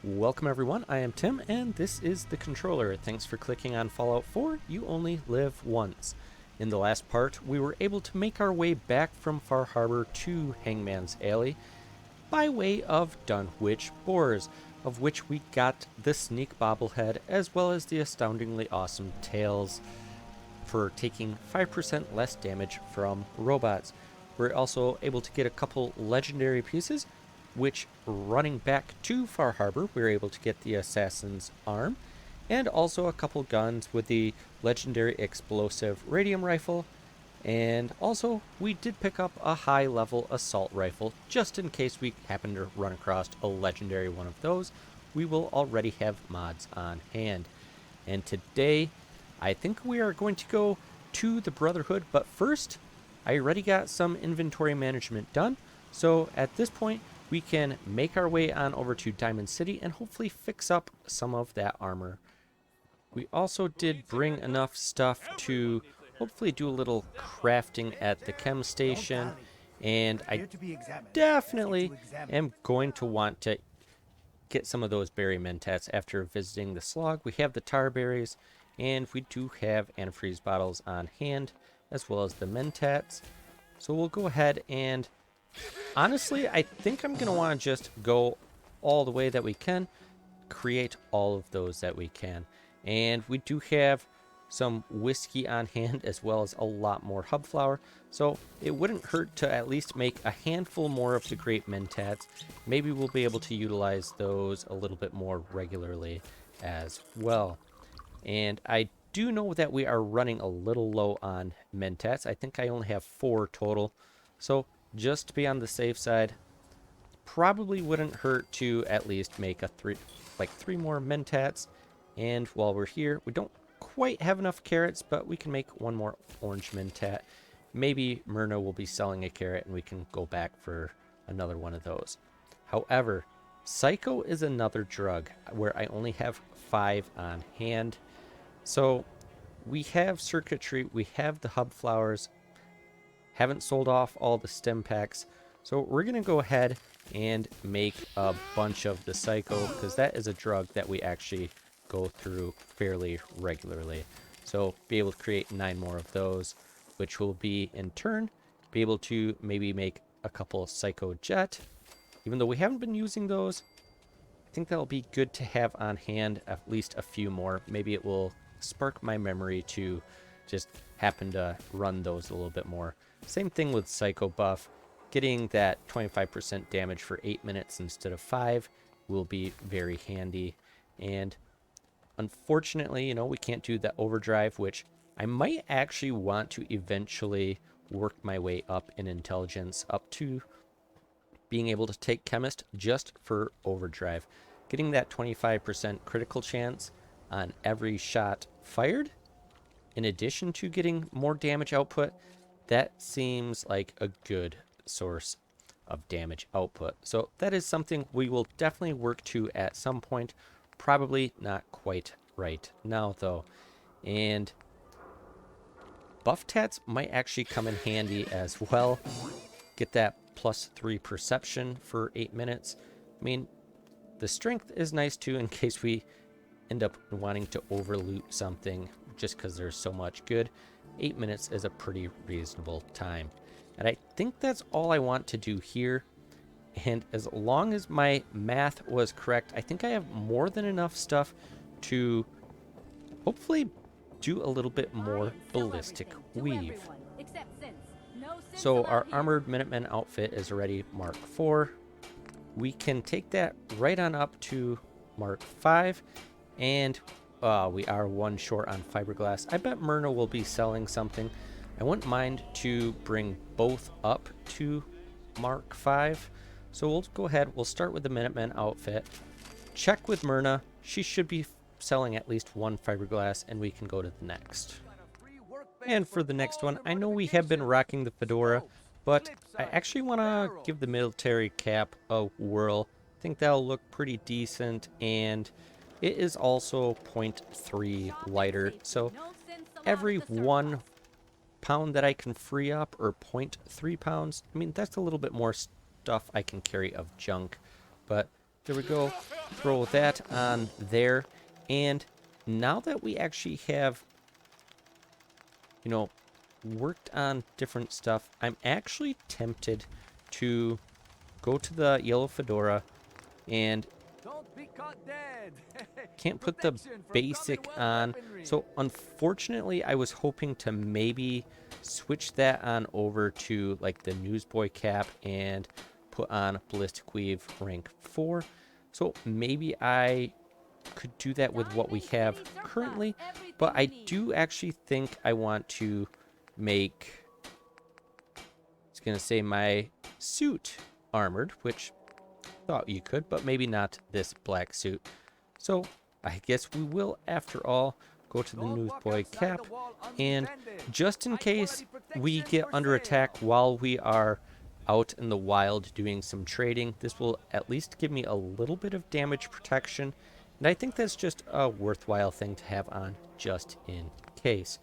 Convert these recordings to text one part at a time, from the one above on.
Welcome everyone, I am Tim, and this is the controller. Thanks for clicking on Fallout 4, You Only Live Once. In the last part, we were able to make our way back from Far Harbor to Hangman's Alley by way of Dunwich Boars, of which we got the sneak bobblehead as well as the astoundingly awesome tails for taking 5% less damage from robots. We're also able to get a couple legendary pieces, which, running back to Far Harbor, we were able to get the Assassin's Arm, and also a couple guns with the legendary explosive radium rifle, and also we did pick up a high-level assault rifle, just in case we happen to run across a legendary one of those. We will already have mods on hand. And today, I think we are going to go to the Brotherhood, but first, I already got some inventory management done, so at this point, we can make our way on over to Diamond City and hopefully fix up some of that armor. We also did bring enough stuff to hopefully do a little crafting at the chem station, and I definitely am going to want to get some of those berry mentats after visiting the slug. We have the tar berries, and we do have antifreeze bottles on hand, as well as the mentats. So we'll go ahead and honestly, I think I'm going to want to just go all the way that we can, create all of those that we can. And we do have some whiskey on hand as well as a lot more hub flour, so it wouldn't hurt to at least make a handful more of the great mentats. Maybe we'll be able to utilize those a little bit more regularly as well. And I do know that we are running a little low on mentats. I think I only have 4 total, so just to be on the safe side, probably wouldn't hurt to at least make a 3 more mentats. And while we're here, we don't quite have enough carrots, but we can make 1 more orange mentat. Maybe Myrna will be selling a carrot and we can go back for another one of those. However, Psycho is another drug where I only have 5 on hand. So we have circuitry, we have the hub flowers, haven't sold off all the stem packs, so we're going to go ahead and make a bunch of the Psycho, because that is a drug that we actually go through fairly regularly. So be able to create 9 more of those, which will be in turn be able to maybe make a couple Psycho Jet. Even though we haven't been using those, I think that'll be good to have on hand at least a few more. Maybe it will spark my memory to just happen to run those a little bit more. Same thing with Psycho Buff. Getting that 25% damage for 8 minutes instead of 5 will be very handy. And unfortunately, we can't do that overdrive, which I might actually want to eventually work my way up in intelligence up to being able to take chemist just for overdrive. Getting that 25% critical chance on every shot fired, in addition to getting more damage output, that seems like a good source of damage output. So that is something we will definitely work to at some point. Probably not quite right now, though. And buff tats might actually come in handy as well. Get that +3 perception for 8 minutes. I mean, the strength is nice too in case we end up wanting to overloot something just because there's so much good. 8 minutes is a pretty reasonable time. And I think that's all I want to do here. And as long as my math was correct, I think I have more than enough stuff to hopefully do a little bit more ballistic weave. So our armored Minutemen outfit is already Mark 4. We can take that right on up to Mark 5. And we are 1 short on fiberglass. I bet Myrna will be selling something. I wouldn't mind to bring both up to Mark 5. So we'll go ahead. We'll start with the Minutemen outfit. Check with Myrna. She should be selling at least 1 fiberglass, and we can go to the next. And for the next one, I know we have been rocking the fedora, but I actually want to give the military cap a whirl. I think that'll look pretty decent, and it is also 0.3 lighter, so every 1 pound that I can free up, or 0.3 pounds, I mean, that's a little bit more stuff I can carry of junk, but There we go. Throw that on there. And now that we actually have, you know, worked on different stuff, I'm actually tempted to go to the yellow fedora and can't put the basic on. So unfortunately, I was hoping to maybe switch that on over to like the newsboy cap and put on ballistic weave rank 4. So maybe I could do that with what we have currently, but I do actually think I want to make, it's gonna say my suit armored, which thought you could, but maybe not this black suit. So I guess we will, after all, go to the newsboy cap, and just in case we get under attack while we are out in the wild doing some trading, this will at least give me a little bit of damage protection, and I think that's just a worthwhile thing to have on just in case.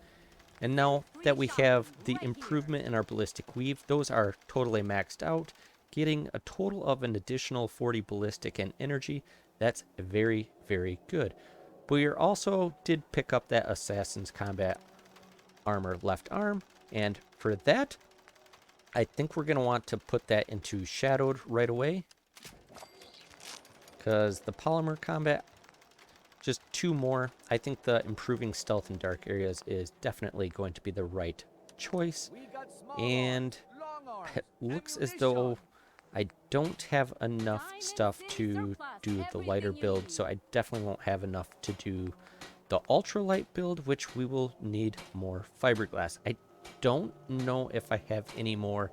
And now that we have the improvement in our ballistic weave, those are totally maxed out, getting a total of an additional 40 ballistic and energy. That's very, very good. But we also did pick up that Assassin's Combat Armor left arm, and for that, I think we're going to want to put that into Shadowed right away, because the Polymer Combat, just 2 more. I think the improving stealth in dark areas is definitely going to be the right choice, and it looks as though I don't have enough stuff to do the lighter build, so I definitely won't have enough to do the ultralight build, which we will need more fiberglass. I don't know if I have any more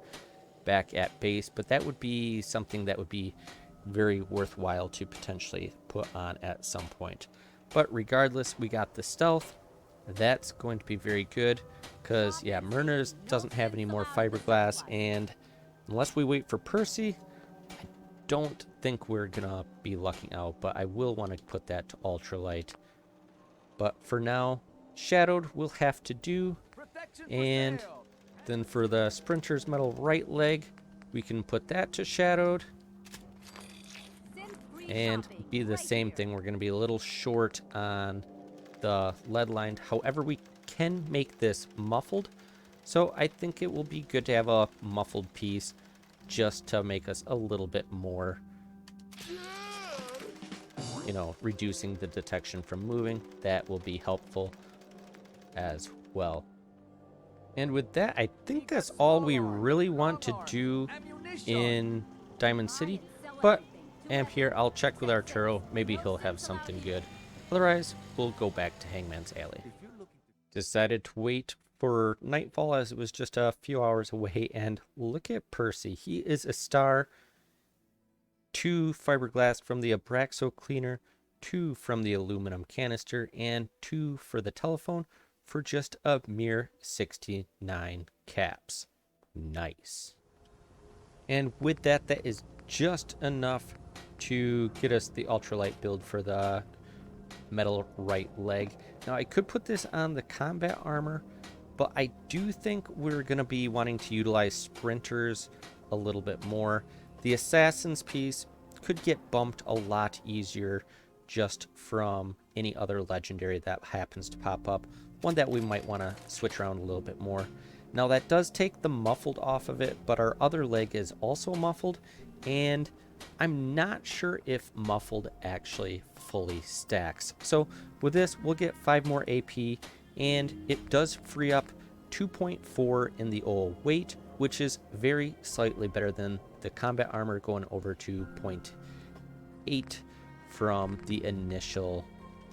back at base, but that would be something that would be very worthwhile to potentially put on at some point. But regardless, we got the stealth. That's going to be very good, because yeah, Myrna's doesn't have any more fiberglass, and unless we wait for Percy, I don't think we're gonna be lucking out, but I will want to put that to ultralight. But for now, Shadowed will have to do, and then for the Sprinter's Metal right leg, we can put that to Shadowed, and be the same thing. We're going to be a little short on the lead lined. However, we can make this muffled, so I think it will be good to have a muffled piece just to make us a little bit more, you know, reducing the detection from moving. That will be helpful as well. And with that, I think that's all we really want to do in Diamond City, but am here. I'll check with Arturo. Maybe he'll have something good. Otherwise, we'll go back to Hangman's Alley. Decided to wait for nightfall, as it was just a few hours away, and look at Percy. He is a star. 2 fiberglass from the Abraxo cleaner, 2 from the aluminum canister, and 2 for the telephone for just a mere 69 caps. Nice. And with that, that is just enough to get us the ultralight build for the metal right leg. Now, I could put this on the combat armor, but I do think we're going to be wanting to utilize sprinters a little bit more. The assassin's piece could get bumped a lot easier just from any other legendary that happens to pop up, one that we might want to switch around a little bit more. Now, that does take the muffled off of it, but our other leg is also muffled, and I'm not sure if muffled actually fully stacks. So with this, we'll get 5 more AP, and it does free up 2.4 in the old weight, which is very slightly better than the combat armor going over to 0.8 from the initial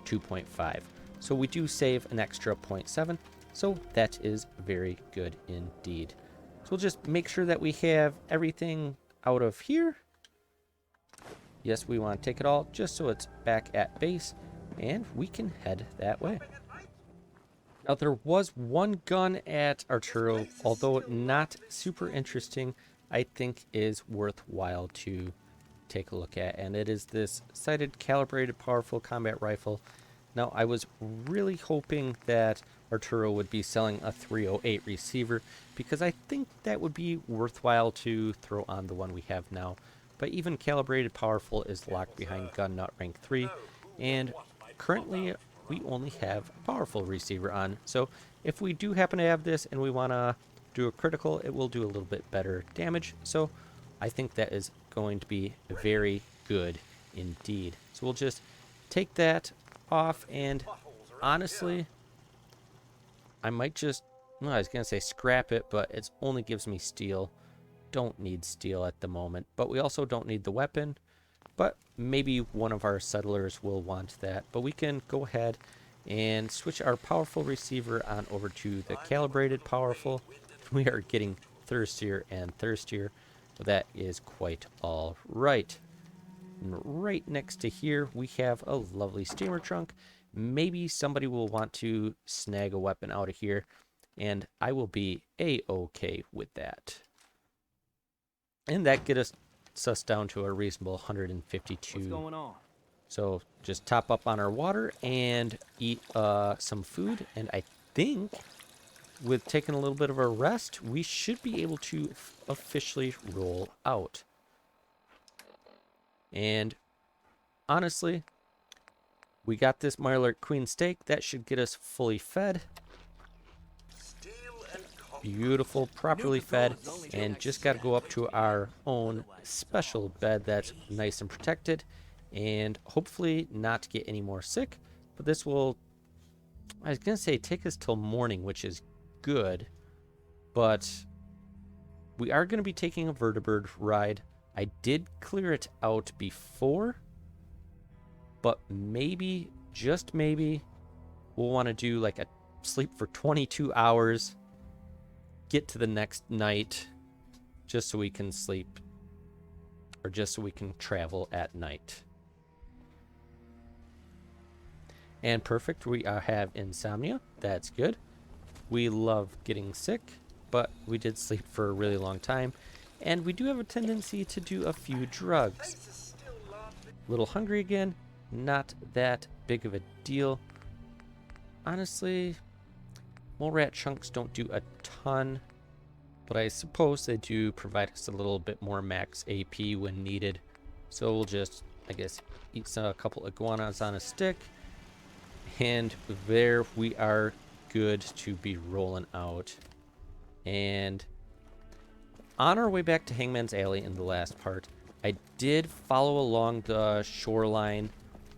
2.5. So we do save an extra 0.7, so that is very good indeed. So we'll just make sure that we have everything out of here. Yes, we want to take it all just so it's back at base, and we can head that way. Now, there was one gun at Arturo, although not super interesting, I think is worthwhile to take a look at, and it is this sighted, calibrated, powerful combat rifle. Now, I was really hoping that Arturo would be selling a 308 receiver, because I think that would be worthwhile to throw on the one we have now. but even calibrated powerful is locked behind gun nut rank 3, and currently we only have a powerful receiver on. So if we do happen to have this and we want to do a critical, it will do a little bit better damage. So I think that is going to be very good indeed. So we'll just take that off, and honestly, I might just, no, I was going to say scrap it, but it only gives me steel. Don't need steel at the moment, but we also don't need the weapon. But maybe one of our settlers will want that. But we can go ahead and switch our powerful receiver on over to the calibrated powerful. We are getting thirstier and thirstier. That is quite all right. And right next to here, we have a lovely steamer trunk. Maybe somebody will want to snag a weapon out of here, and I will be a-okay with that. And that gets us down to a reasonable 152. What's going on? So just top up on our water and eat some food. And I think with taking a little bit of a rest, we should be able to officially roll out. And honestly, we got this Mirelurk Queen steak. That should get us fully fed. Beautiful, properly fed, and just got to go up to our own special bed that's nice and protected, and hopefully not get any more sick. But this will, I was going to say, take us till morning, which is good, but we are going to be taking a vertibird ride. I did clear it out before, but maybe, just maybe, we'll want to do like a sleep for 22 hours, get to the next night, just so we can sleep, or just so we can travel at night. And perfect, we have insomnia. That's good. We love getting sick, but we did sleep for a really long time, and we do have a tendency to do a few drugs. A little hungry again, not that big of a deal. Honestly, mole rat chunks don't do a ton, but I suppose they do provide us a little bit more max AP when needed. So we'll just, I guess, eat a couple iguanas on a stick, and there we are good to be rolling out. And on our way back to Hangman's Alley in the last part, I did follow along the shoreline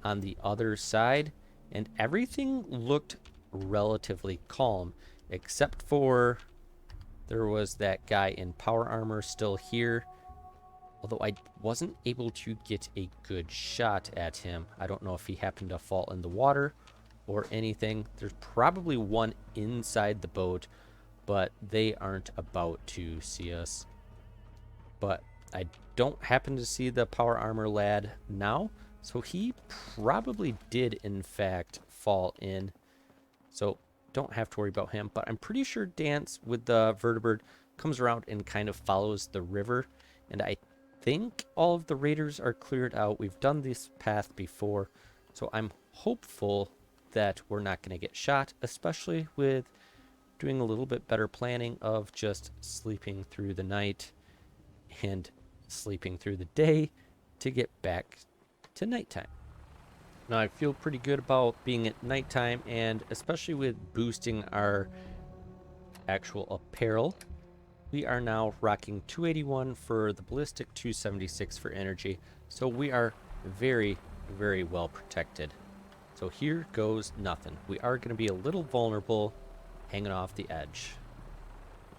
on the other side, and everything looked relatively calm, except for there was that guy in power armor still here, although I wasn't able to get a good shot at him. I don't know if he happened to fall in the water or anything. There's probably one inside the boat, but they aren't about to see us. But I don't happen to see the power armor lad now, so he probably did in fact fall in. So don't have to worry about him, but I'm pretty sure Dance with the vertibird comes around and kind of follows the river, and I think all of the raiders are cleared out. We've done this path before, so I'm hopeful that we're not going to get shot, especially with doing a little bit better planning of just sleeping through the night and sleeping through the day to get back to nighttime. Now, I feel pretty good about being at nighttime, and especially with boosting our actual apparel. We are now rocking 281 for the ballistic, 276 for energy, so we are very, very well protected. So here goes nothing. We are going to be a little vulnerable hanging off the edge.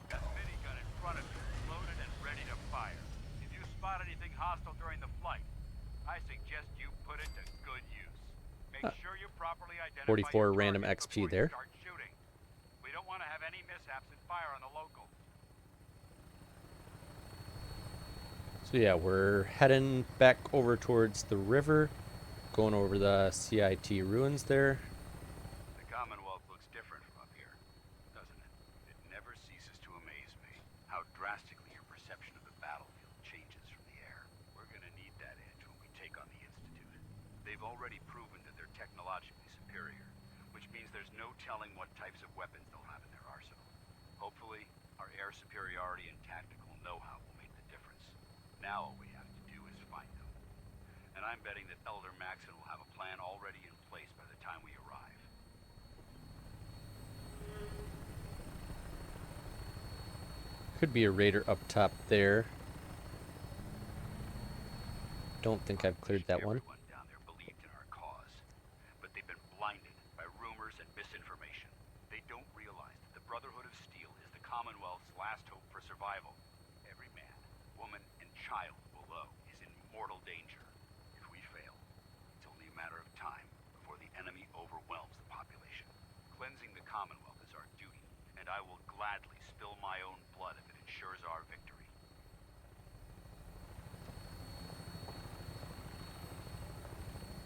Got minigun in front of you, loaded and ready to fire. If you spot anything hostile during the flight, I suggest you put it to good use. Make sure you properly identify 44 your random target XP before there. you start shooting. We don't want to have any mishaps and fire on the local. So yeah, we're heading back over towards the river, going over the CIT ruins there. The Commonwealth looks different from up here, doesn't it? It never ceases to amaze me how drastically your perception of the battlefield changes from the air. We're gonna need that edge when we take on the Institute. They've already proven that they're technologically superior, which means there's no telling what types of weapons they'll have in their arsenal. Hopefully, our air superiority and tactical know-how will make the difference. Now all we have to do is And I'm betting that Elder Maxon will have a plan already in place by the time we arrive. Could be a raider up top there. Don't think I've cleared that one. Everyone down there believed in our cause, but they've been blinded by rumors and misinformation. They don't realize that the Brotherhood of Steel is the Commonwealth's last hope for survival. Every man, woman, and child below is in mortal danger. If we fail, it's only a matter of time before the enemy overwhelms the population. Cleansing the Commonwealth is our duty, and I will gladly spill my own blood if it ensures our victory.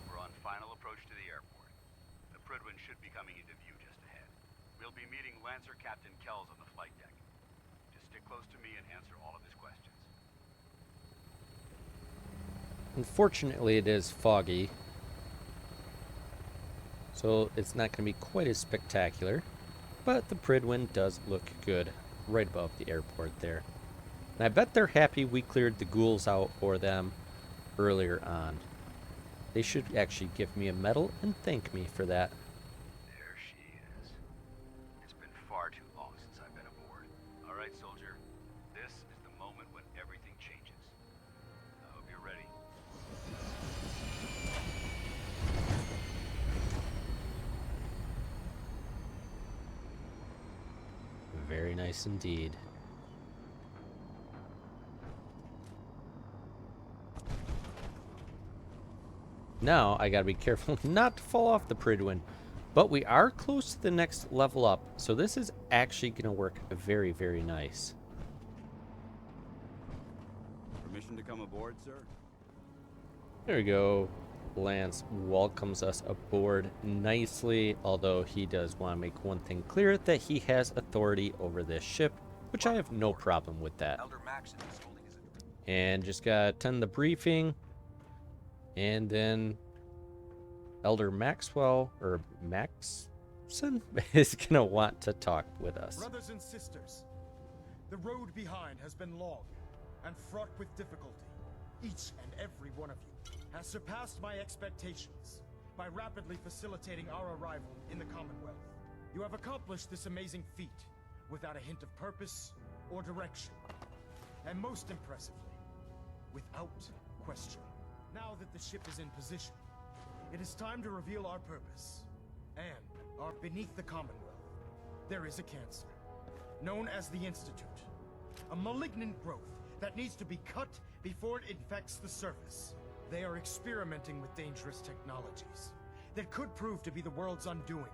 We're on final approach to the airport. The Prydwen should be coming into view just ahead. We'll be meeting Lancer Captain Kells on the flight deck. Just stick close to me and answer all of his questions. Unfortunately, it is foggy, so it's not going to be quite as spectacular, but the Prydwen does look good right above the airport there. And I bet they're happy we cleared the ghouls out for them earlier on. They should actually give me a medal and thank me for that. There she is. It's been far too long since I've been aboard. All right, soldier. This is the moment when everything changes. I hope you're ready. Very nice indeed. Now I gotta be careful not to fall off the Prydwen, but we are close to the next level up, so this is actually gonna work very, very nice. Permission to come aboard, sir? There we go. Lance welcomes us aboard nicely, although he does want to make one thing clear, that he has authority over this ship, which I have no problem with that. Elder Maxon is holding his... And just gotta attend the briefing, and then Elder Maxwell, or Maxson, is gonna want to talk with us. Brothers and sisters, the road behind has been long and fraught with difficulty. Each and every one of you has surpassed my expectations by rapidly facilitating our arrival in the Commonwealth. You have accomplished this amazing feat without a hint of purpose or direction. And most impressively, without question. Now that the ship is in position, it is time to reveal our purpose. And beneath the Commonwealth, there is a cancer, known as the Institute. A malignant growth that needs to be cut before it infects the surface. They are experimenting with dangerous technologies that could prove to be the world's undoing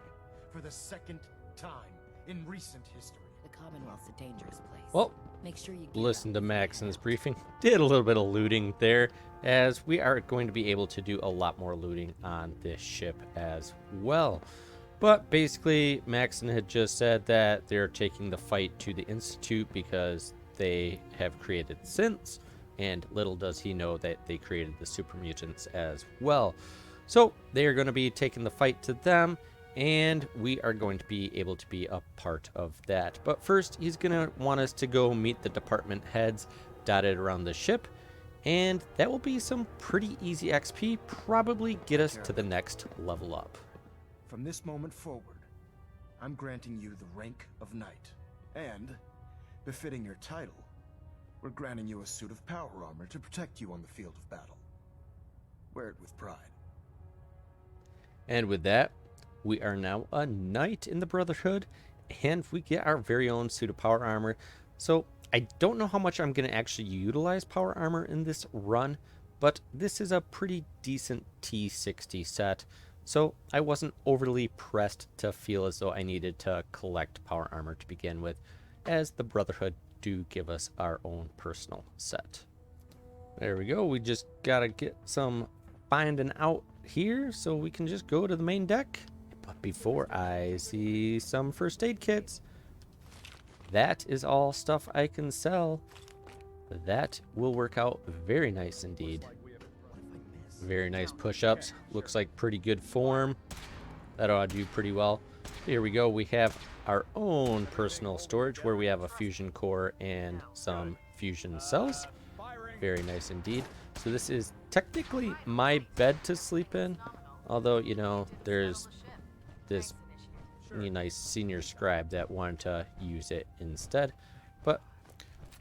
for the second time in recent history. The Commonwealth's a dangerous place. Well, make sure you listen to Maxon's briefing. Did a little bit of looting there, as we are going to be able to do a lot more looting on this ship as well. But basically, Maxon had just said that they're taking the fight to the Institute because they have created synths, and little does he know that they created the super mutants as well. So they are going to be taking the fight to them, and we are going to be able to be a part of that. But first, he's going to want us to go meet the department heads dotted around the ship, and that will be some pretty easy XP, probably get us to the next level up. From this moment forward, I'm granting you the rank of knight. And, befitting your title, we're granting you a suit of power armor to protect you on the field of battle. Wear it with pride. And with that, we are now a knight in the Brotherhood, and we get our very own suit of power armor. So I don't know how much I'm going to actually utilize power armor in this run, but this is a pretty decent T60 set, so I wasn't overly pressed to feel as though I needed to collect power armor to begin with, as the Brotherhood do give us our own personal set. There we go. We just gotta get some finding out here so we can just go to the main deck. But before I see some first aid kits, that is all stuff I can sell. That will work out very nice indeed. Very nice push-ups. Looks like pretty good form. That ought to do pretty well. Here we go. We have our own personal storage where we have a fusion core and some fusion cells. Very nice indeed. So this is technically my bed to sleep in, although, you know, there's this nice senior scribe that wanted to use it instead. But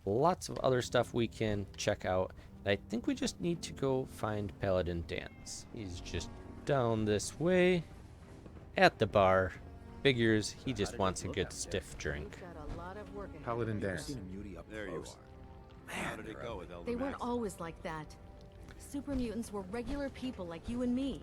lots of other stuff we can check out. I think we just need to go find Paladin Dance. He's just down this way at the bar. Figures he just wants a good stiff drink. Paladin Dance. There you are. How did it go with Elder They weren't Maxon? always like that. Super mutants were regular people like you and me,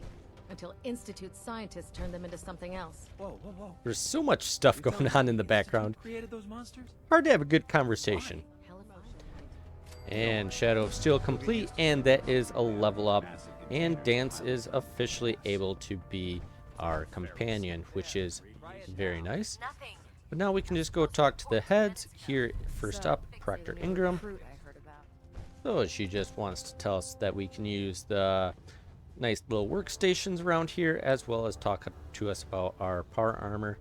until Institute scientists turned them into something else. Whoa, whoa, whoa. There's so much stuff going on in the background. Created those monsters? Hard to have a good conversation. Hell if I know. And Shadow of Steel complete, and that is a level up. And Dance is officially able to be our companion, which is very nice. But now we can just go talk to the heads. Here, first up, Proctor Ingram. So she just wants to tell us that we can use the nice little workstations around here, as well as talk to us about our power armor.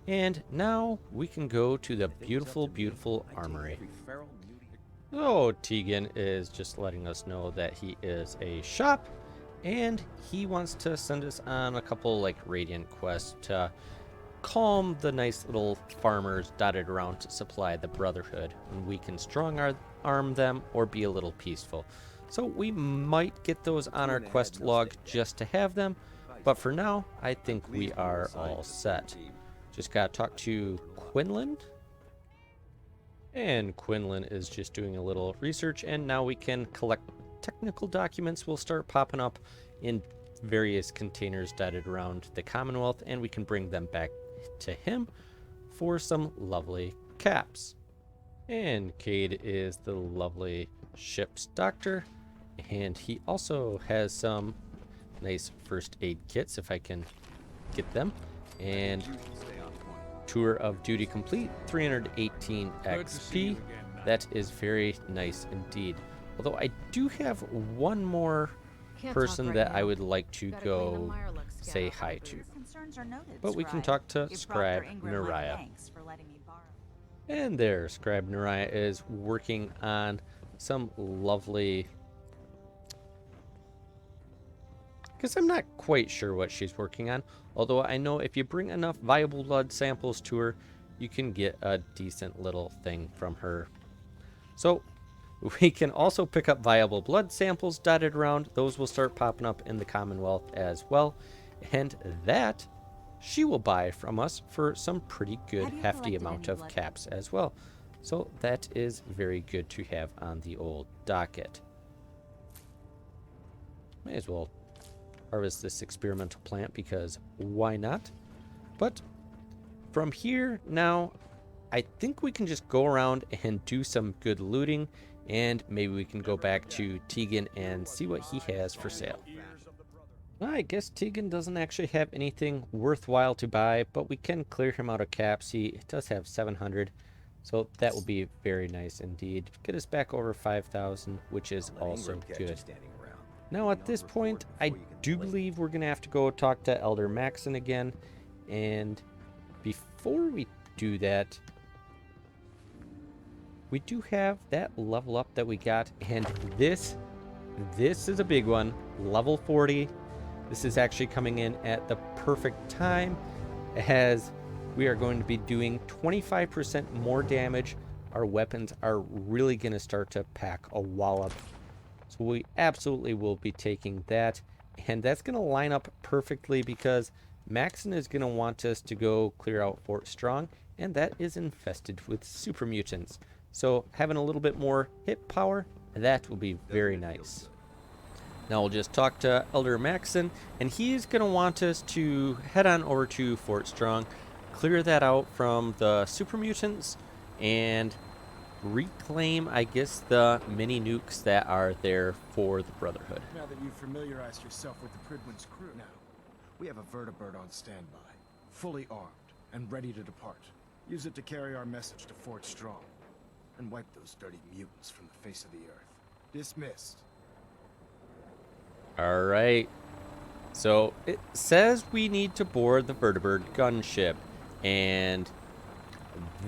And now we can go to the beautiful, beautiful armory. So Tegan is just letting us know that he is a shop, and he wants to send us on a couple like Radiant quests to calm the nice little farmers dotted around to supply the Brotherhood, and we can strong arm them or be a little peaceful. So we might get those on our quest log just to have them, but for now I think we are all set. Just gotta talk to Quinlan, and Quinlan is just doing a little research, and now we can collect technical documents. Will start popping up in various containers dotted around the Commonwealth, and we can bring them back to him for some lovely caps. And Cade is the lovely ship's doctor, and he also has some nice first aid kits if I can get them. And tour of duty complete, 318 XP. That is very nice indeed. Although I do have one more person that I would like to go say hi to. But we can talk to Scribe Nariah. And there, Scribe Nariah is working on some lovely... because I'm not quite sure what she's working on. Although I know if you bring enough viable blood samples to her, you can get a decent little thing from her. So we can also pick up viable blood samples dotted around. Those will start popping up in the Commonwealth as well. And that she will buy from us for some pretty good hefty amount of caps as well. So that is very good to have on the old docket. May as well harvest this experimental plant because why not? But from here now, I think we can just go around and do some good looting, and maybe we can go back to Tegan and see what he has for sale. Well, I guess Tegan doesn't actually have anything worthwhile to buy, but we can clear him out of caps. He does have 700, so that will be very nice indeed. Get us back over 5,000, which is also good. Now at this point, I do believe we're going to have to go talk to Elder Maxon again, and before we do that, we do have that level up that we got, and this is a big one, level 40. This is actually coming in at the perfect time, as we are going to be doing 25% more damage. Our weapons are really going to start to pack a wallop. So we absolutely will be taking that. And that's going to line up perfectly because Maxon is going to want us to go clear out Fort Strong. And that is infested with super mutants. So having a little bit more hit power, that will be very nice. Now we'll just talk to Elder Maxon, and he's going to want us to head on over to Fort Strong, clear that out from the super mutants, and reclaim, I guess, the mini nukes that are there for the Brotherhood. Now that you've familiarized yourself with the Pridwin's crew, now we have a vertibird on standby, fully armed and ready to depart. Use it to carry our message to Fort Strong and wipe those dirty mutants from the face of the earth. Dismissed. All right. So it says we need to board the vertibird gunship, and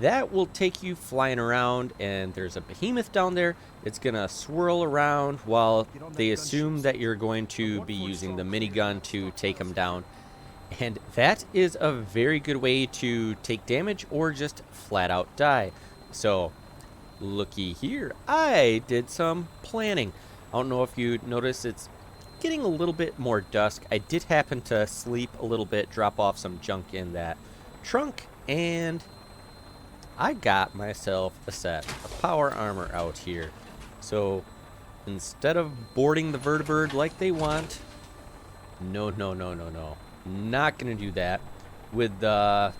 that will take you flying around, and there's a behemoth down there. It's gonna swirl around while they assume that you're going to be using the minigun to take them down. And that is a very good way to take damage or just flat out die. So, looky here. I did some planning. I don't know if you noticed, it's getting a little bit more dusk. I did happen to sleep a little bit, drop off some junk in that trunk, and I got myself a set of power armor out here. So, instead of boarding the vertibird like they want, no. Not gonna do that. With the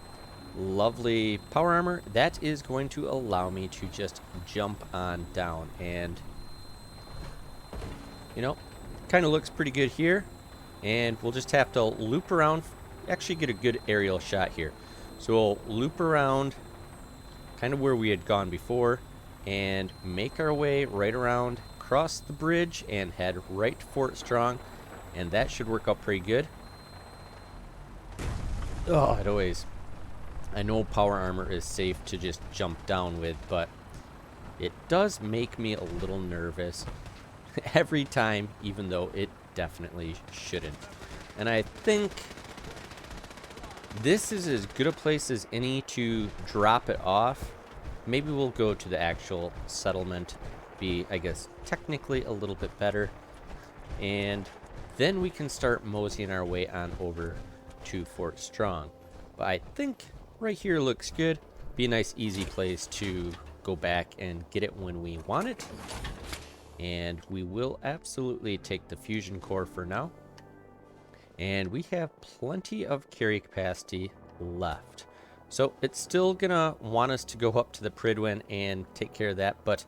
lovely power armor, that is going to allow me to just jump on down, and you know, kind of looks pretty good here. And we'll just have to loop around, actually get a good aerial shot here. So we'll loop around kind of where we had gone before and make our way right around, cross the bridge, and head right to Fort Strong, and that should work out pretty good. Oh, I know power armor is safe to just jump down with, but it does make me a little nervous every time, even though it definitely shouldn't. And I think this is as good a place as any to drop it off. Maybe we'll go to the actual settlement, be, I guess, technically a little bit better, and then we can start moseying our way on over to Fort Strong. But I think right here looks good. Be a nice easy place to go back and get it when we want it. And we will absolutely take the fusion core for now. And we have plenty of carry capacity left. So it's still gonna want us to go up to the Pridwin and take care of that, but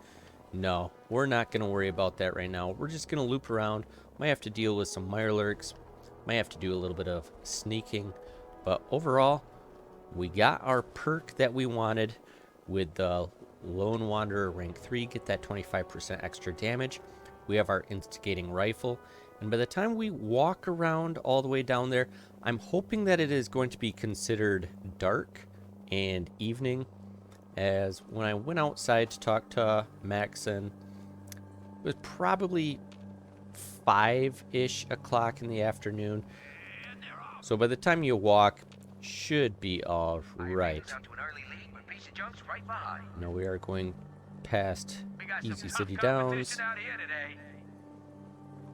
no, we're not gonna worry about that right now. We're just gonna loop around. Might have to deal with some Mirelurks. Might have to do a little bit of sneaking, but overall, we got our perk that we wanted with the Lone Wanderer rank 3, get that 25% extra damage. We have our instigating rifle, and by the time we walk around all the way down there, I'm hoping that it is going to be considered dark and evening, as when I went outside to talk to Maxon, it was probably 5-ish o'clock in the afternoon. So by the time you walk, should be all right. Now we are going past Easy City Downs.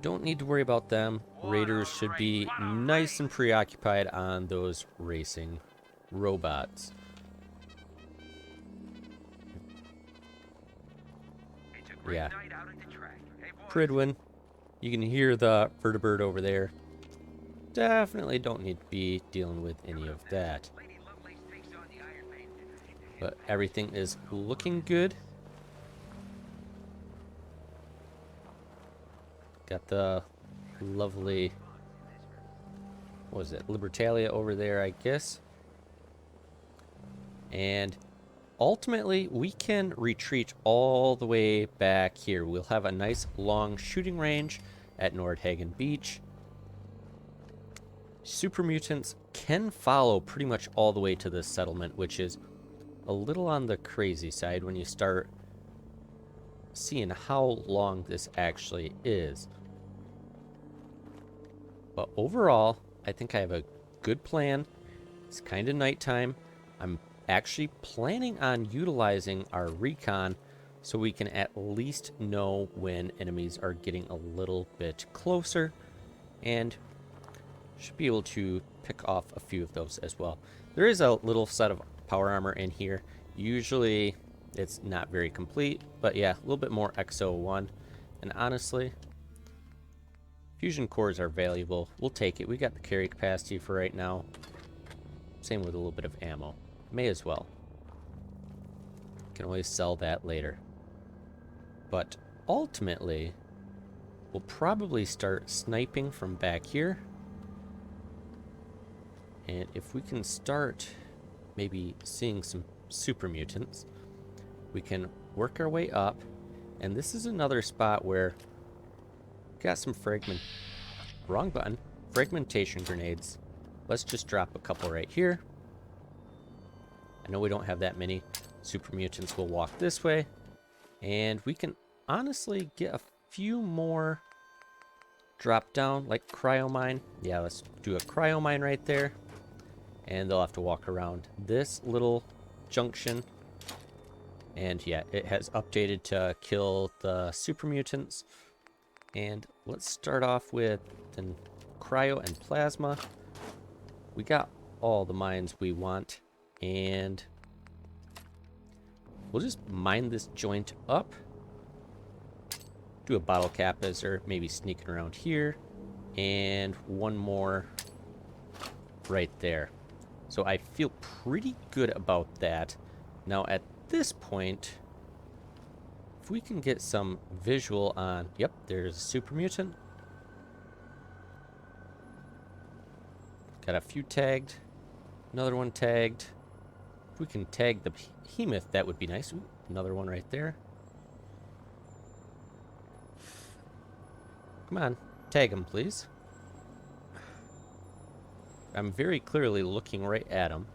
Don't need to worry about them. Raiders should be nice and preoccupied on those racing robots. Yeah. Pridwin. You can hear the vertibird over there. Definitely don't need to be dealing with any of that. But everything is looking good. Got the lovely, what was it, Libertalia over there, I guess. And ultimately, we can retreat all the way back here. We'll have a nice long shooting range at Nordhagen Beach. Super mutants can follow pretty much all the way to this settlement, which is a little on the crazy side when you start seeing how long this actually is. But overall, I think I have a good plan. It's kind of nighttime. I'm actually planning on utilizing our recon so we can at least know when enemies are getting a little bit closer, and should be able to pick off a few of those as well. There is a little set of power armor in here. Usually it's not very complete, but yeah, a little bit more XO1. And honestly, fusion cores are valuable. We'll take it. We got the carry capacity for right now. Same with a little bit of ammo. May as well. Can always sell that later. But ultimately, we'll probably start sniping from back here. And if we can start maybe seeing some super mutants, we can work our way up. And this is another spot where we got some wrong button, fragmentation grenades. Let's just drop a couple right here. I know we don't have that many. Super mutants will walk this way. And we can honestly get a few more drop down, like cryo mine. Yeah, let's do a cryo mine right there. And they'll have to walk around this little junction. And yeah, it has updated to kill the super mutants. And let's start off with then cryo and plasma. We got all the mines we want. And we'll just mine this joint up. Do a bottle cap as they're maybe sneaking around here. And one more right there. So I feel pretty good about that. Now at this point, if we can get some visual on... Yep, there's a super mutant. Got a few tagged. Another one tagged. If we can tag the behemoth, that would be nice. Ooh, another one right there. Come on, tag him, please. I'm very clearly looking right at him.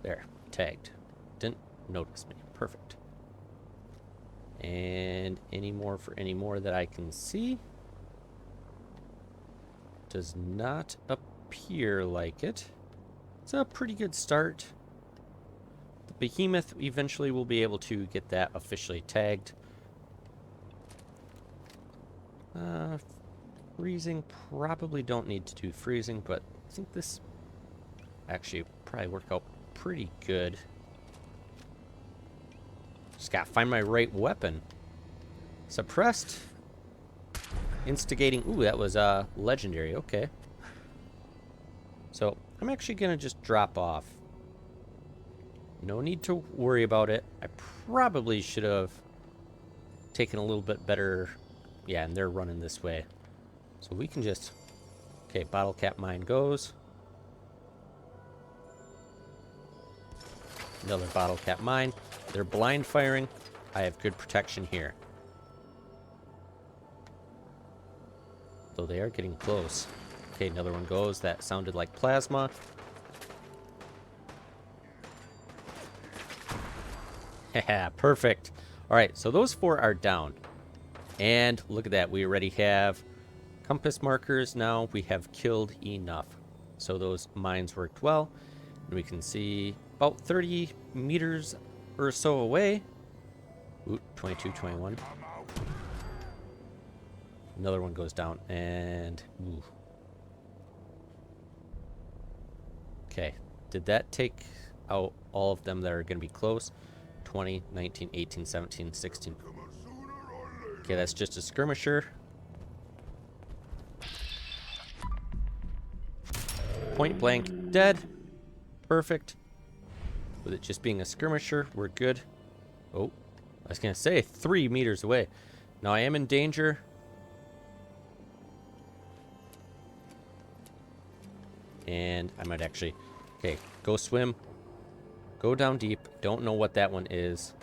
There, tagged. Didn't notice me. Perfect. And any more for any more that I can see? Does not appear like it. It's a pretty good start. The behemoth, eventually we'll be able to get that officially tagged. Freezing, probably don't need to do freezing, but I think this actually probably work out pretty good. Just gotta find my right weapon. Suppressed. Instigating. Ooh, that was legendary. Okay. So I'm actually gonna just drop off. No need to worry about it. I probably should have taken a little bit better. Yeah, and they're running this way. So we can just... Okay, bottle cap mine goes. Another bottle cap mine. They're blind firing. I have good protection here. Though they are getting close. Okay, another one goes. That sounded like plasma. Yeah, perfect. Alright, so those 4 are down. And look at that. We already have compass markers now. We have killed enough. So those mines worked well. And we can see about 30 meters or so away. Ooh, 22, 21. Another one goes down. And... Ooh. Okay. Did that take out all of them that are going to be close? 20, 19, 18, 17, 16. Okay, that's just a skirmisher. Point blank, dead. Perfect. With it just being a skirmisher, we're good. Oh, I was gonna say 3 meters away. Now I am in danger. And I might actually... Okay, go swim. Go down deep. Don't know what that one is.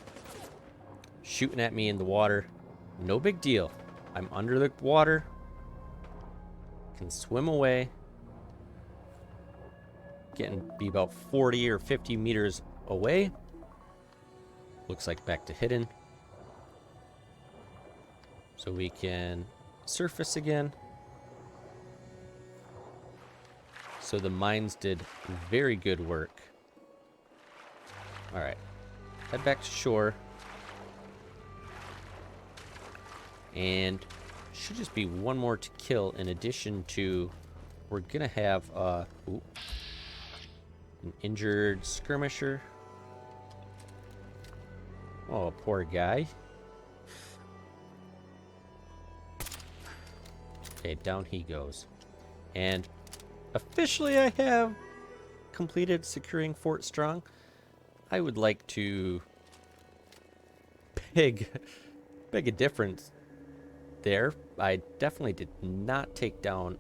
Shooting at me in the water. No big deal. I'm under the water. Can swim away. Be about 40 or 50 meters away. Looks like back to hidden. So we can surface again. So the mines did very good work. Alright. Head back to shore. And should just be one more to kill in addition to... We're gonna have an injured skirmisher. Oh, poor guy. Okay, down he goes. And officially I have completed securing Fort Strong. I would like to beg a difference there. I definitely did not take down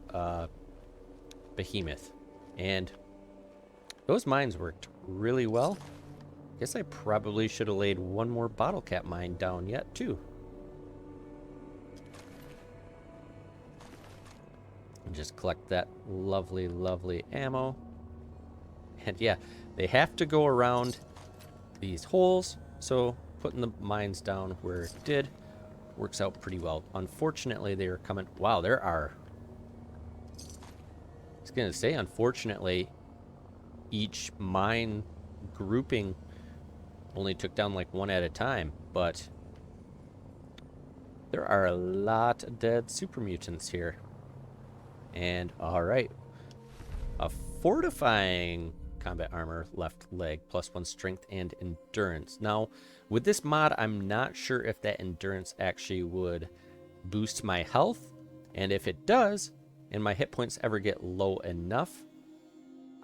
Behemoth. And those mines worked really well. Guess I probably should have laid one more bottle cap mine down yet, too. And just collect that lovely, lovely ammo. And yeah, They have to go around these holes, so putting the mines down where it did works out pretty well. Unfortunately, they are coming... Wow, there are... I was going to say, unfortunately, each mine grouping only took down like one at a time, but there are a lot of dead super mutants here. And, alright. A fortifying combat armor, left leg, +1 strength and endurance. Now, with this mod, I'm not sure if that endurance actually would boost my health. And if it does, and my hit points ever get low enough,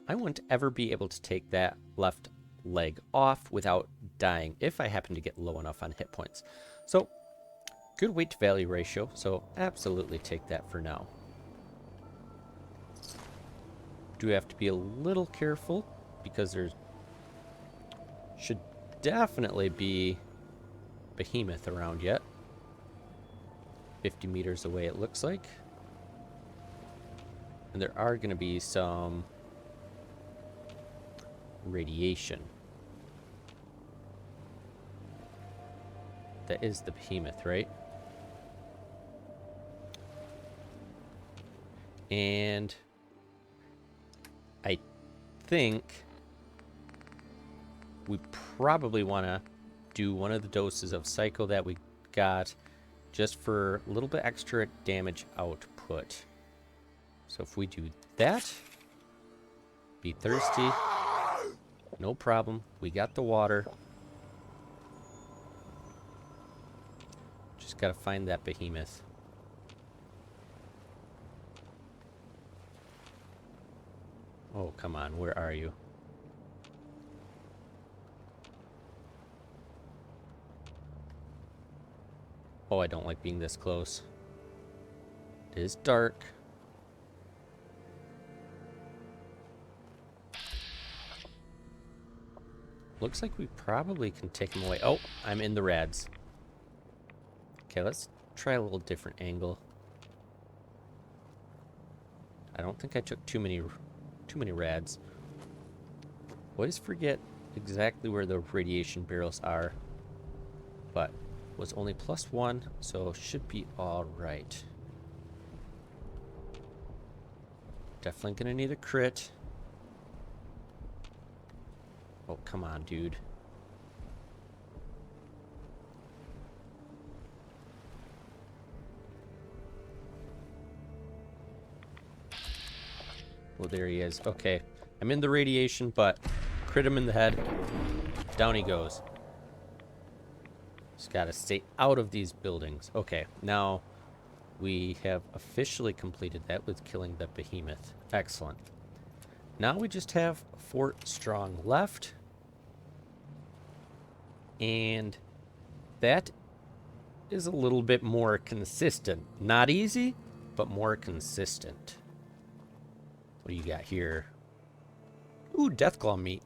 I wouldn't ever be able to take that left leg off without dying if I happen to get low enough on hit points. So, good weight to value ratio, so absolutely take that for now. Do have to be a little careful because there's should definitely be behemoth around yet. 50 meters away it looks like. And there are going to be some radiation. That is the behemoth, right? And I think we probably want to do one of the doses of Psycho that we got just for a little bit extra damage output. So if we do that, be thirsty, no problem. We got the water. Just gotta find that behemoth. Oh, come on, where are you? Oh, I don't like being this close. It is dark. Looks like we probably can take him away. Oh, I'm in the rads. Okay, let's try a little different angle. I don't think I took too many rads. Always forget exactly where the radiation barrels are, but was only +1, so should be all right. Definitely gonna need a crit. Oh, come on, dude. Well, there he is. Okay. I'm in the radiation, but crit him in the head. Down he goes. Just gotta stay out of these buildings. Okay, now we have officially completed that with killing the behemoth. Excellent. Now we just have Fort Strong left. And that is a little bit more consistent. Not easy, but more consistent. What do you got here? Ooh, Deathclaw meat.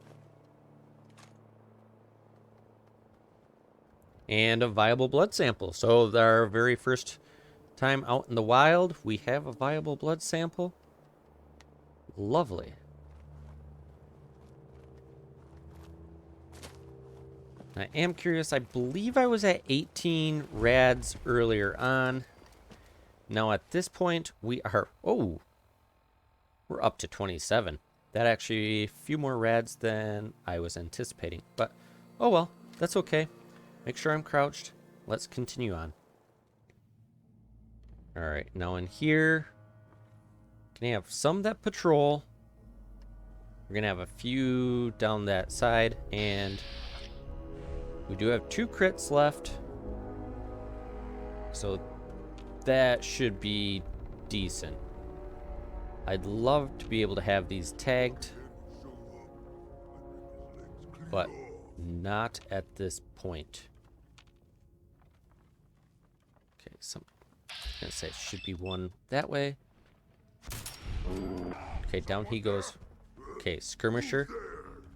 And a viable blood sample. So our very first time out in the wild, we have a viable blood sample. Lovely. I am curious. I believe I was at 18 rads earlier on. Now at this point, we are... Oh! We're up to 27. That actually a few more rads than I was anticipating. But, oh well. That's okay. Make sure I'm crouched. Let's continue on. Alright, now in here... Gonna have some that patrol. We're gonna have a few down that side. And... we do have 2 crits left. So that should be decent. I'd love to be able to have these tagged, but not at this point. Okay, I'm gonna say it should be one that way. Okay, down he goes. Okay, skirmisher.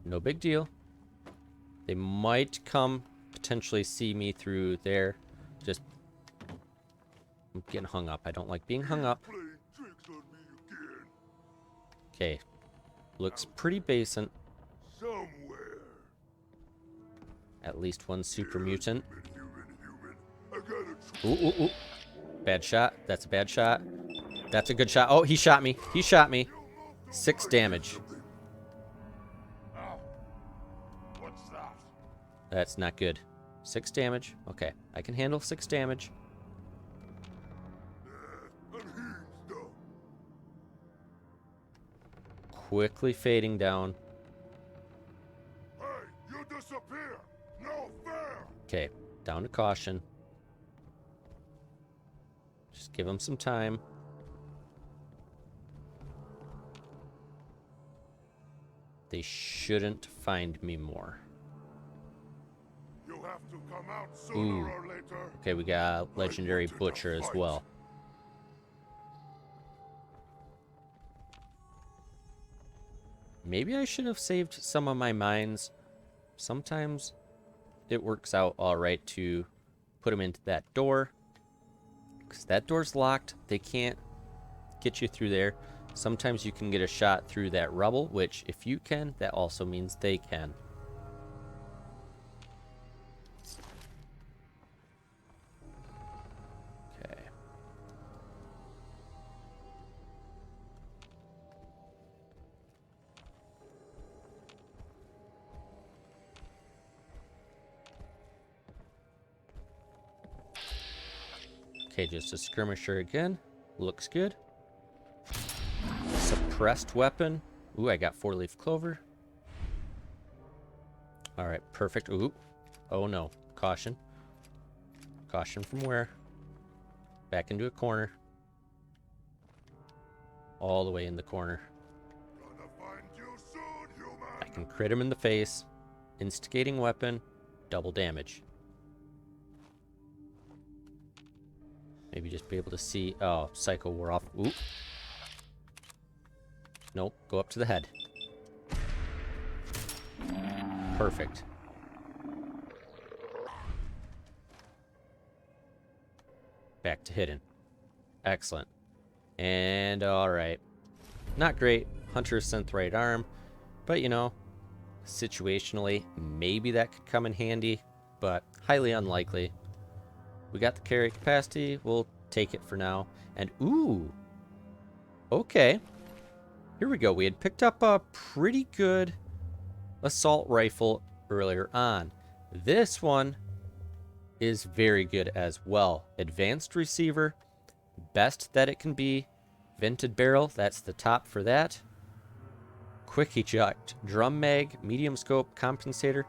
No big deal. They might come potentially see me through there. Just I'm getting hung up. I don't like being hung up. Okay. Looks pretty decent. somewhere. At least one super mutant. Human. I gotta Ooh, ooh, ooh. Bad shot. That's a bad shot. That's a good shot. Oh, he shot me. He shot me. 6 damage. Ow. What's that? That's not good. 6 damage. Okay, I can handle 6 damage. Unhinged though. Quickly fading down. Hey, you disappear. No fair. Okay, down to caution. Just give him some time. They shouldn't find me more. You have to come out sooner Ooh. or later. Okay, we got Legendary wanted a Butcher as fight. well. Maybe I should have saved some of my mines. Sometimes it works out alright to put them into that door. Because that door's locked. They can't get you through there. Sometimes you can get a shot through that rubble, which if you can, that also means they can. Okay. Okay, just a skirmisher again. Looks good. Suppressed weapon. Ooh, I got 4-leaf clover. Alright, perfect. Ooh. Oh no. Caution. Caution from where? Back into a corner. All the way in the corner. Gonna find you soon, human. I can crit him in the face. Instigating weapon. Double damage. Maybe just be able to see. Oh, Psycho wore off. Ooh. Nope. Go up to the head. Perfect. Back to hidden. Excellent. And alright. Not great. Hunter's synth right arm. But you know, situationally, maybe that could come in handy. But highly unlikely. We got the carry capacity. We'll take it for now. And ooh. Okay. Here we go. We had picked up a pretty good assault rifle earlier on. This one is very good as well. Advanced receiver. Best that it can be. Vented barrel. That's the top for that. Quick eject. Drum mag. Medium scope. Compensator.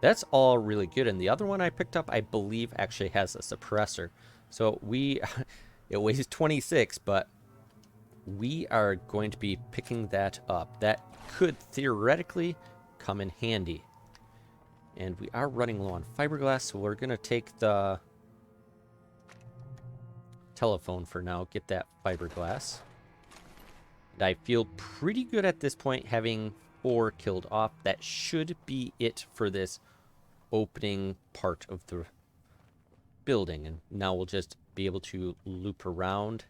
That's all really good. And the other one I picked up, I believe, actually has a suppressor. So it weighs 26, but we are going to be picking that up. That could theoretically come in handy. And we are running low on fiberglass, so we're going to take the telephone for now, get that fiberglass. And I feel pretty good at this point having 4 killed off. That should be it for this opening part of the building. And now we'll just be able to loop around.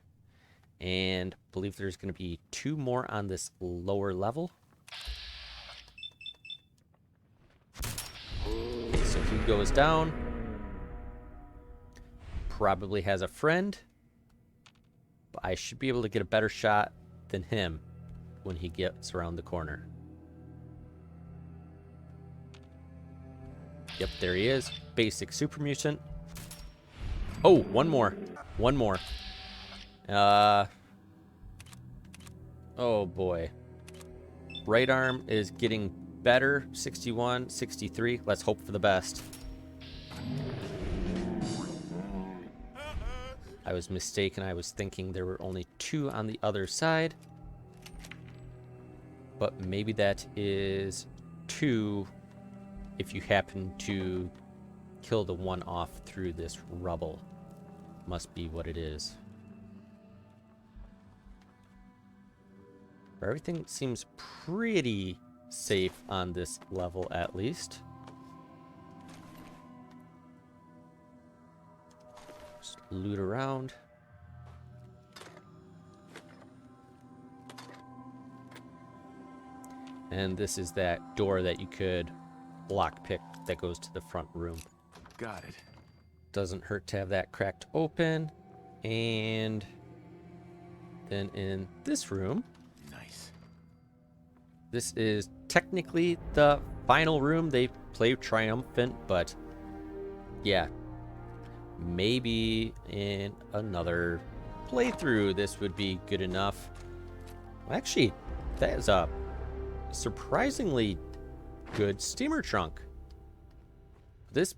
And I believe there's going to be 2 more on this lower level. Okay, so he goes down. Probably has a friend. But I should be able to get a better shot than him when he gets around the corner. Yep, there he is. Basic super mutant. Oh, one more. One more. Oh boy. Right arm is getting better. 61, 63. Let's hope for the best. I was mistaken. I was thinking there were only 2 on the other side. But maybe that is 2 if you happen to kill the one off through this rubble. Must be what it is. Everything seems pretty safe on this level, at least. Just loot around. And this is that door that you could lockpick that goes to the front room. Got it. Doesn't hurt to have that cracked open. And then in this room, Nice. this is technically the final room. They play triumphant, but yeah, maybe in another playthrough this would be good enough. Actually, that is a surprisingly good steamer trunk. This,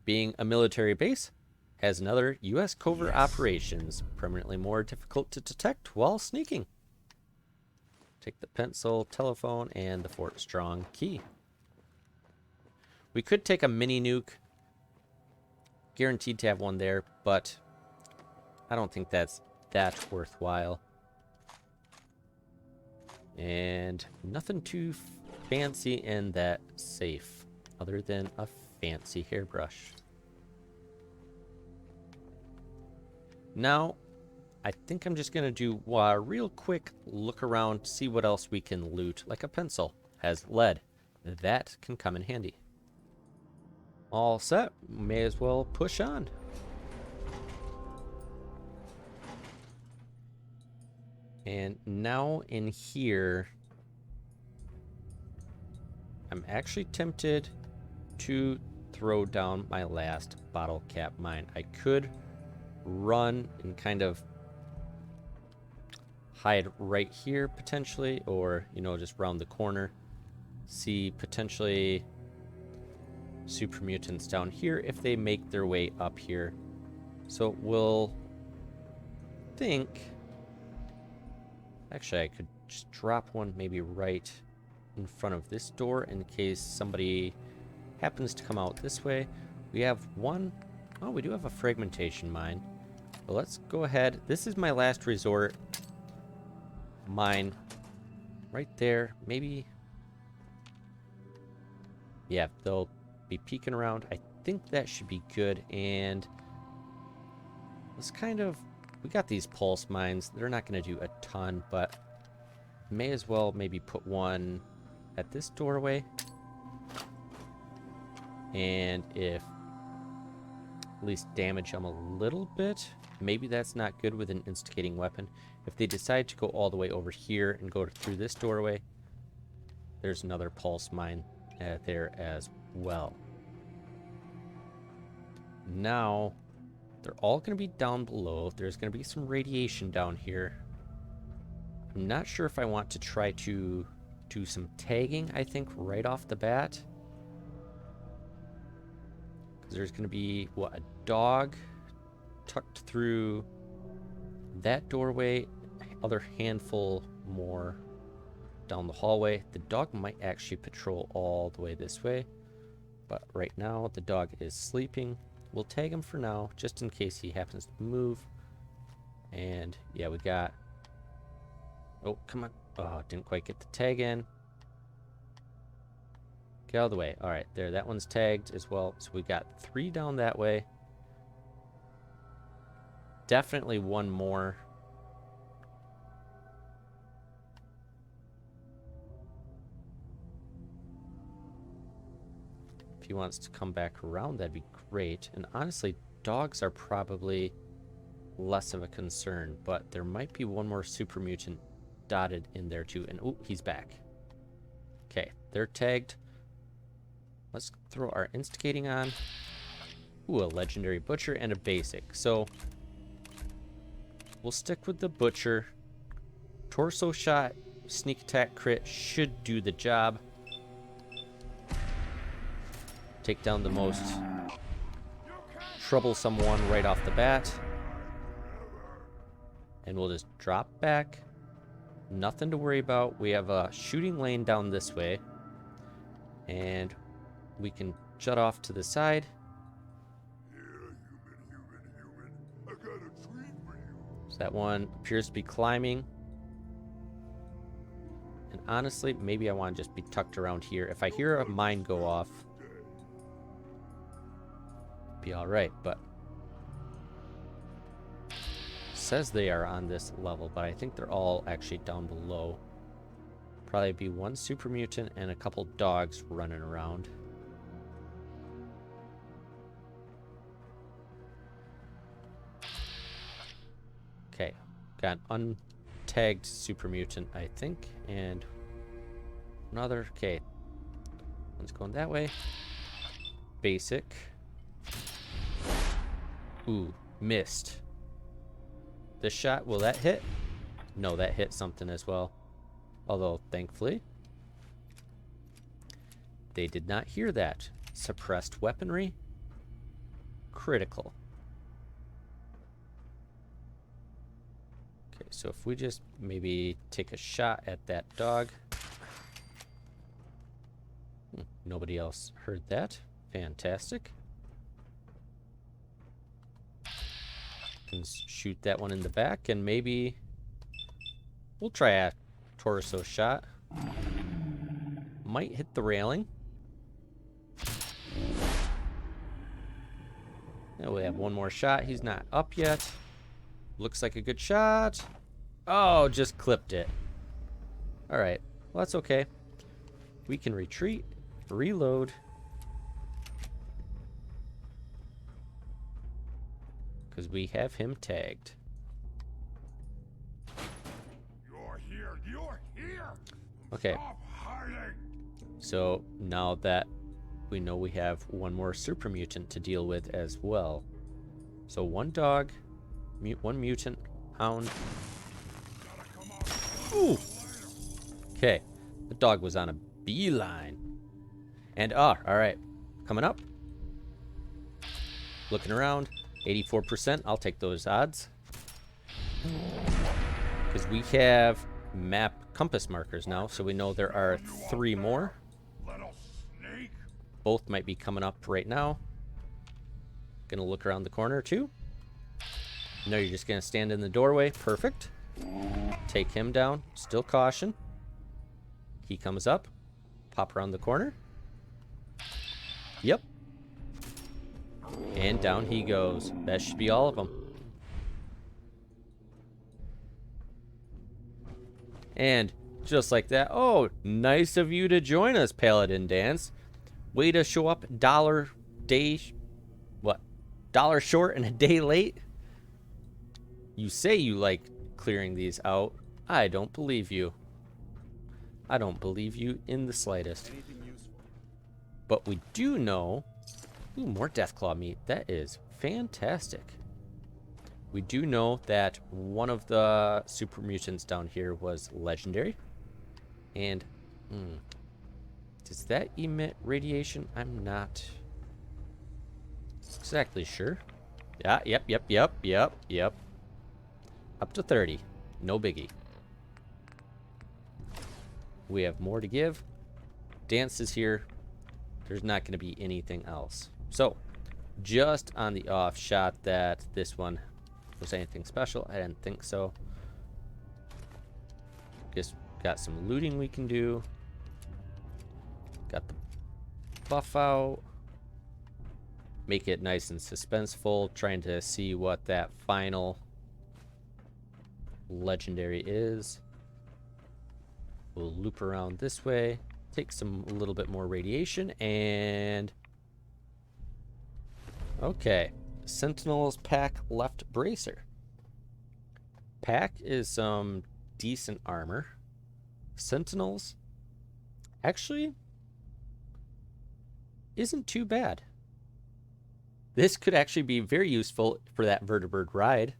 being a military base, has another U.S. covert operations, permanently more difficult to detect while sneaking. Take the pencil, telephone, and the Fort Strong key. We could take a mini nuke. Guaranteed to have one there, but I don't think that's that worthwhile. And nothing too fancy in that safe, other than a fancy hairbrush. Now, I think I'm just going to do a real quick look around, see what else we can loot. Like a pencil, has lead. That can come in handy. All set, may as well push on. And now in here, I'm actually tempted to throw down my last bottle cap mine. I could run and kind of hide right here potentially, or, you know, just round the corner. See potentially super mutants down here if they make their way up here. So we'll think, actually I could just drop one maybe right in front of this door in case somebody happens to come out this way. We have one, oh, we do have a fragmentation mine. But let's go ahead. This is my last resort mine right there. Maybe, yeah, they'll be peeking around. I think that should be good. And let's kind of, we got these pulse mines. They're not going to do a ton, but may as well maybe put one at this doorway. And if at least damage them a little bit, maybe that's not good with an instigating weapon. If they decide to go all the way over here and go through this doorway, there's another pulse mine there as well. Now, they're all going to be down below. There's going to be some radiation down here. I'm not sure if I want to try to do some tagging, I think, right off the bat. Because there's going to be, what, a dog tucked through that doorway, other handful more down the hallway. The dog might actually patrol all the way this way, but right now the dog is sleeping. We'll tag him for now, just in case he happens to move. And yeah, we got, oh, come on. Oh, didn't quite get the tag in. Get out of the way. All right, there, that one's tagged as well. So we got 3 down that way. Definitely one more. If he wants to come back around, that'd be great. And honestly, dogs are probably less of a concern, but there might be one more super mutant dotted in there too. And oh, he's back. Okay, they're tagged. Let's throw our instigating on. Ooh, a legendary butcher and a basic. So we'll stick with the butcher. Torso shot, sneak attack crit should do the job. Take down the most troublesome one right off the bat. And we'll just drop back. Nothing to worry about. We have a shooting lane down this way. And we can jut off to the side. I got a treat for you. So that one appears to be climbing. And honestly, maybe I want to just be tucked around here. If I hear a mine go off, be alright, but says they are on this level, but I think they're all actually down below. Probably be one super mutant and a couple dogs running around. Okay, got an untagged super mutant, I think, and another. Okay, one's going that way. Basic. Ooh, missed. This shot, will that hit? No, that hit something as well. Although, thankfully, they did not hear that. Suppressed weaponry. Critical. Okay, so if we just maybe take a shot at that dog. Nobody else heard that. Fantastic. Can shoot that one in the back, and maybe we'll try a torso shot. Might hit the railing. Yeah, we have one more shot. He's not up yet. Looks like a good shot. Oh, just clipped it. All right. Well, that's okay. We can retreat, reload. Because we have him tagged. You're here. You're here. Okay. Stop hiding. So now that we know we have one more super mutant to deal with as well. So one dog, one mutant, hound. Ooh. Okay. The dog was on a beeline. And all right. Coming up. Looking around. 84%. I'll take those odds. Because we have map compass markers now, so we know there are 3 more. Little snake. Both might be coming up right now. Gonna look around the corner too. No, you're just gonna stand in the doorway. Perfect. Take him down. Still caution. He comes up. Pop around the corner. Yep. And down he goes. That should be all of them. And just like that. Oh, nice of you to join us, Paladin Dance. Way to show up $1 short and a day late. You say you like clearing these out. I don't believe you. I don't believe you in the slightest. But we do know... Ooh, more Deathclaw meat. That is fantastic. We do know that one of the super mutants down here was legendary. And, does that emit radiation? I'm not exactly sure. Yeah, yep. Up to 30. No biggie. We have more to give. Dance is here. There's not going to be anything else. So, just on the off shot that this one was anything special, I didn't think so. Just got some looting we can do. Got the buff out. Make it nice and suspenseful, trying to see what that final legendary is. We'll loop around this way, take a little bit more radiation, and okay, Sentinels pack left bracer. Pack is some decent armor. Sentinels actually isn't too bad. This could actually be very useful for that vertibird ride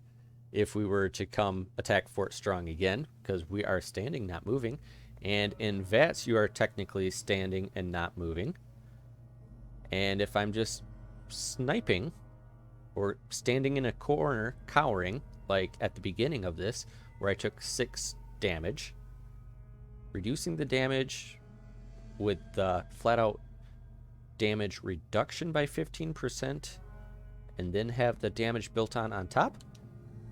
if we were to come attack Fort Strong again, because we are standing, not moving. And in VATS, you are technically standing and not moving. And if I'm just sniping or standing in a corner, cowering, like at the beginning of this, where I took 6 damage, reducing the damage with the flat-out damage reduction by 15%, and then have the damage built on top,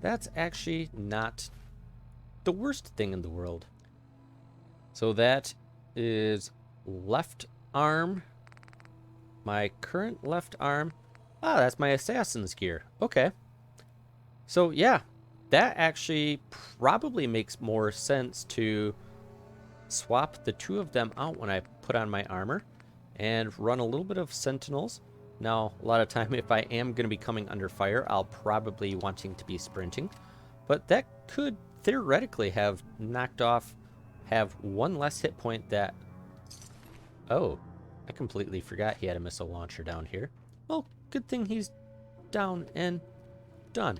that's actually not the worst thing in the world. So that is left arm. My current left arm. Ah, that's my assassin's gear. Okay. So yeah, that actually probably makes more sense to swap the two of them out when I put on my armor and run a little bit of sentinels. Now, a lot of time if I am going to be coming under fire, I'll probably wanting to be sprinting, but that could theoretically have one less hit point that... Oh, I completely forgot he had a missile launcher down here. Well, good thing he's down and done.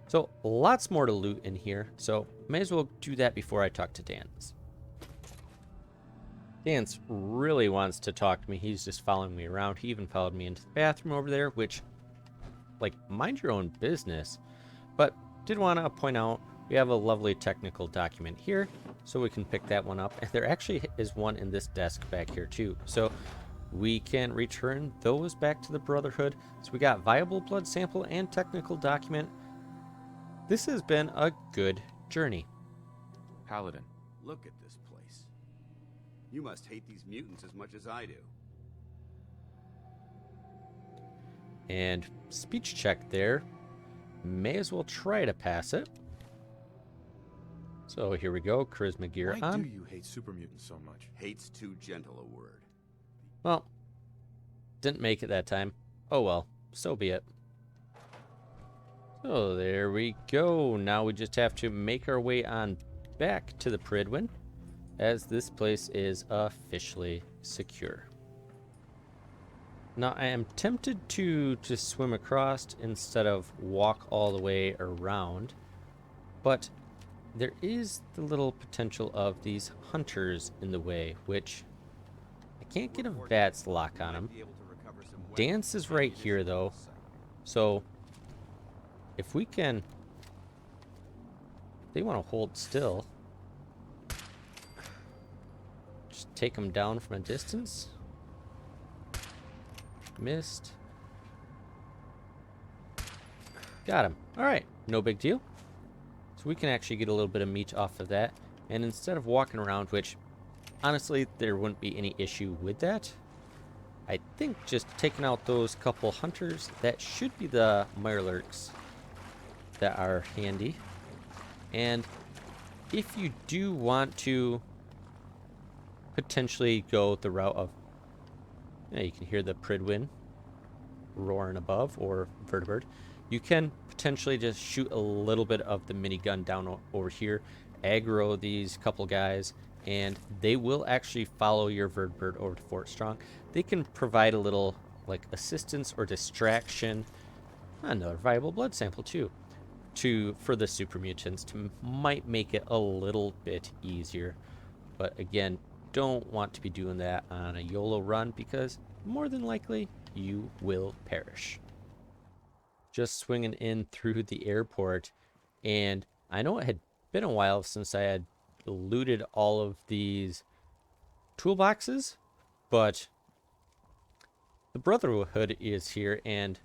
So lots more to loot in here, so may as well do that before I talk to Dance. Dance really wants to talk to me. He's just following me around. He even followed me into the bathroom over there, which, like, mind your own business. But did want to point out we have a lovely technical document here, so we can pick that one up. And there actually is one in this desk back here too, so we can return those back to the Brotherhood. So we got viable blood sample and technical document. This has been a good journey. Paladin. Look at this place. You must hate these mutants as much as I do. And speech check there. May as well try to pass it. So here we go, charisma gear Why on. do you hate super mutants so much? Hate's too gentle a word. Well, didn't make it that time. Oh well, so be it. So there we go. Now we just have to make our way on back to the Pridwin, as this place is officially secure. Now I am tempted to swim across instead of walk all the way around, but there is the little potential of these hunters in the way, which I can't get a VATS lock on them. Dance is right here though, so if we can, if they want to hold still, just take them down from a distance. Missed. Got him. All right, no big deal. So we can actually get a little bit of meat off of that. And instead of walking around, which honestly there wouldn't be any issue with that, I think just taking out those couple hunters, that should be the Mirelurks that are handy. And if you do want to potentially go the route of, you can hear the Pridwin roaring above, or vertibird, you can potentially just shoot a little bit of the minigun down over here, aggro these couple guys, and they will actually follow your vertibird over to Fort Strong. They can provide a little like assistance or distraction. Another viable blood sample too, for the super mutants to might make it a little bit easier. But again, don't want to be doing that on a YOLO run, because more than likely you will perish. Just swinging in through the airport, and I know it had been a while since I had looted all of these toolboxes, but the Brotherhood is here, and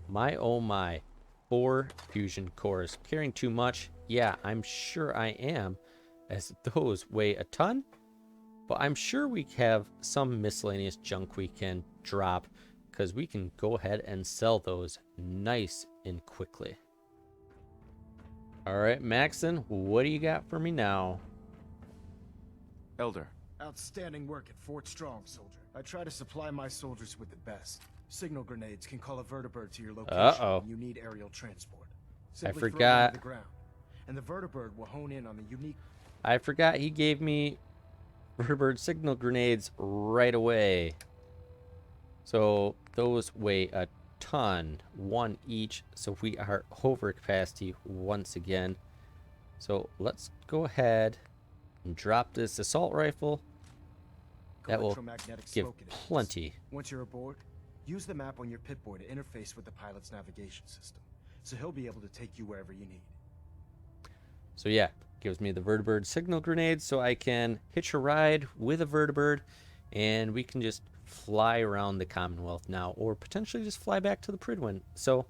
my oh my, 4 fusion cores. Carrying too much? Yeah, I'm sure I am, as those weigh a ton. But I'm sure we have some miscellaneous junk we can drop, because we can go ahead and sell those nice and quickly. All right, Maxon, what do you got for me now? Elder. Outstanding work at Fort Strong, soldier. I try to supply my soldiers with the best. Signal grenades can call a vertibird to your location when you need aerial transport. Simply throw them forgot. to the ground, and the vertibird will hone in on the unique... I forgot he gave me vertibird signal grenades right away. So those weigh a ton, 1 each, so we are over capacity once again. So let's go ahead and drop this assault rifle. That will give plenty. Once you're aboard, use the map on your Pip-Boy to interface with the pilot's navigation system, so he'll be able to take you wherever you need. So yeah, gives me the vertibird signal grenade, so I can hitch a ride with a vertibird, and we can just fly around the Commonwealth now, or potentially just fly back to the Pridwin. So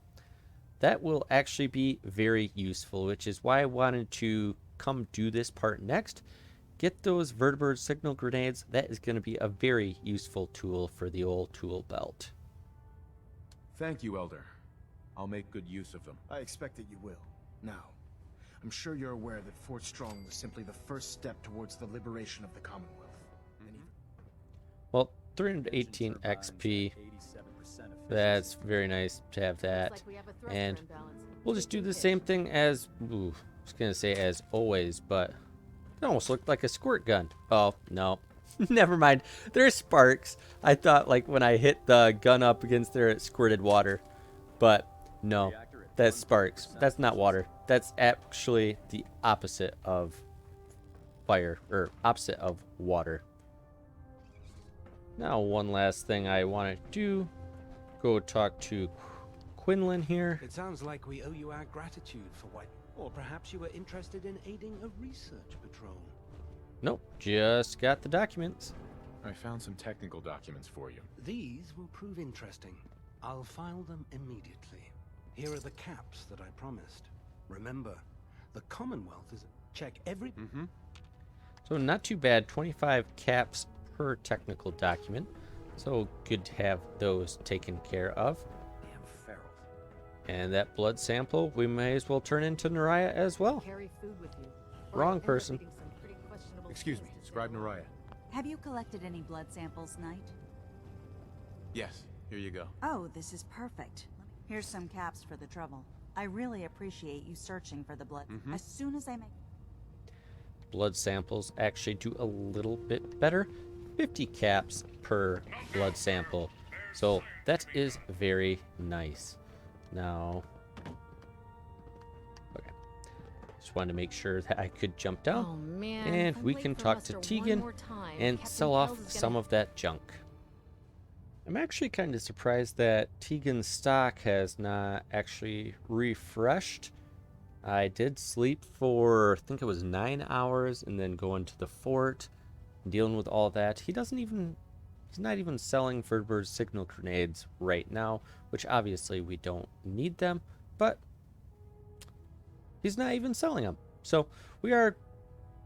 that will actually be very useful, which is why I wanted to come do this part next. Get those vertibird signal grenades. That is going to be a very useful tool for the old tool belt. Thank you, Elder. I'll make good use of them. I expect that you will. Now, I'm sure you're aware that Fort Strong was simply the first step towards the liberation of the Commonwealth. Well, 318 XP. That's very nice to have that. Looks like we have a thruster And imbalance. we'll just do the same thing as, ooh, I was going to say as always, but it almost looked like a squirt gun. Oh, no. Never mind. There's sparks. I thought like when I hit the gun up against there, it squirted water. But no, that's sparks. That's not water. That's actually the opposite of fire, or opposite of water. Now, one last thing I want to do, go talk to Quinlan here. It sounds like we owe you our gratitude for what... Or perhaps you were interested in aiding a research patrol. Nope, just got the documents. I found some technical documents for you. These will prove interesting. I'll file them immediately. Here are the caps that I promised. Remember, the Commonwealth is... Check every... So not too bad, 25 caps per technical document. So good to have those taken care of. Damn feral. And that blood sample, we may as well turn into Naraya as well. Carry food with you. Or Wrong you'll end up person. eating some pretty questionable Excuse me, things. Scribe Naraya. Have you collected any blood samples, Knight? Yes, here you go. Oh, this is perfect. Here's some caps for the trouble. I really appreciate you searching for the blood. As soon as I make... Blood samples actually do a little bit better. 50 caps per blood sample. So that is very nice. Now, okay. Just wanted to make sure that I could jump down. Oh man. And if I'm we late can for talk muster to one Tegan more time, and Captain sell off Wells is some gonna- of that junk. I'm actually kind of surprised that Tegan's stock has not actually refreshed. I did sleep for, I think it was 9 hours, and then go into the fort, dealing with all that. He's not even selling vertebrate signal grenades right now, which obviously we don't need them, but he's not even selling them. So we are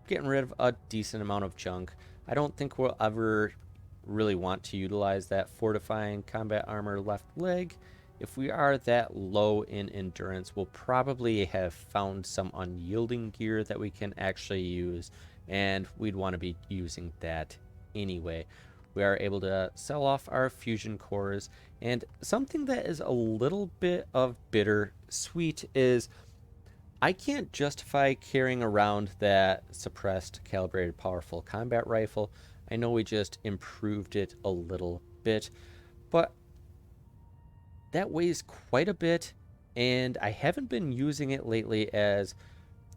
getting rid of a decent amount of junk. I don't think we'll ever really want to utilize that fortifying combat armor left leg. If we are that low in endurance, we'll probably have found some unyielding gear that we can actually use, and we'd want to be using that anyway. We are able to sell off our fusion cores, and something that is a little bit of bittersweet is I can't justify carrying around that suppressed calibrated powerful combat rifle. I know we just improved it a little bit, but that weighs quite a bit, and I haven't been using it lately, as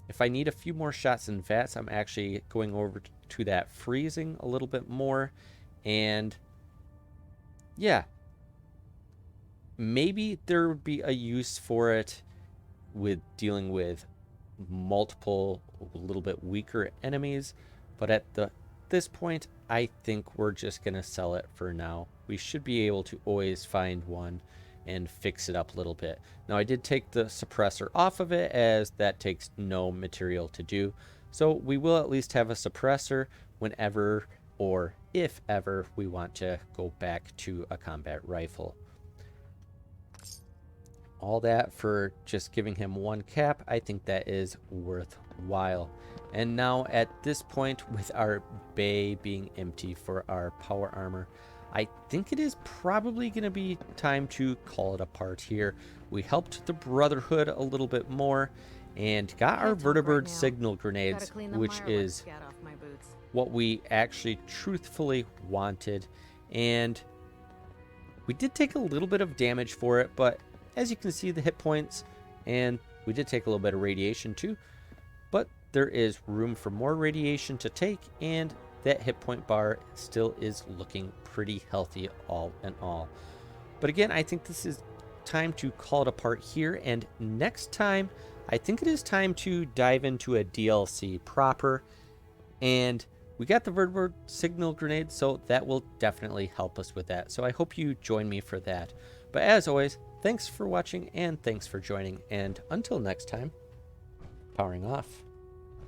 if I need a few more shots and VATS, I'm actually going over to that freezing a little bit more. And yeah, maybe there would be a use for it with dealing with multiple, a little bit weaker enemies, but at this point, I think we're just gonna sell it for now. We should be able to always find one and fix it up a little bit. Now, I did take the suppressor off of it, as that takes no material to do, so we will at least have a suppressor whenever or if ever we want to go back to a combat rifle. All that for just giving him one cap. I think that is worthwhile. And now at this point, with our bay being empty for our power armor, I think it is probably going to be time to call it apart here. We helped the Brotherhood a little bit more and got our Can't talk vertebrate right now. signal Gotta grenades, clean the which Mirelurk is scat off my boots. what we actually truthfully wanted. And we did take a little bit of damage for it, but as you can see, the hit points, and we did take a little bit of radiation too, but there is room for more radiation to take, and that hit point bar still is looking pretty healthy all in all. But again, I think this is time to call it apart here, and next time I think it is time to dive into a DLC proper. And we got the vertebrate signal grenade, so that will definitely help us with that. So I hope you join me for that. But as always, thanks for watching and thanks for joining, and until next time, powering off.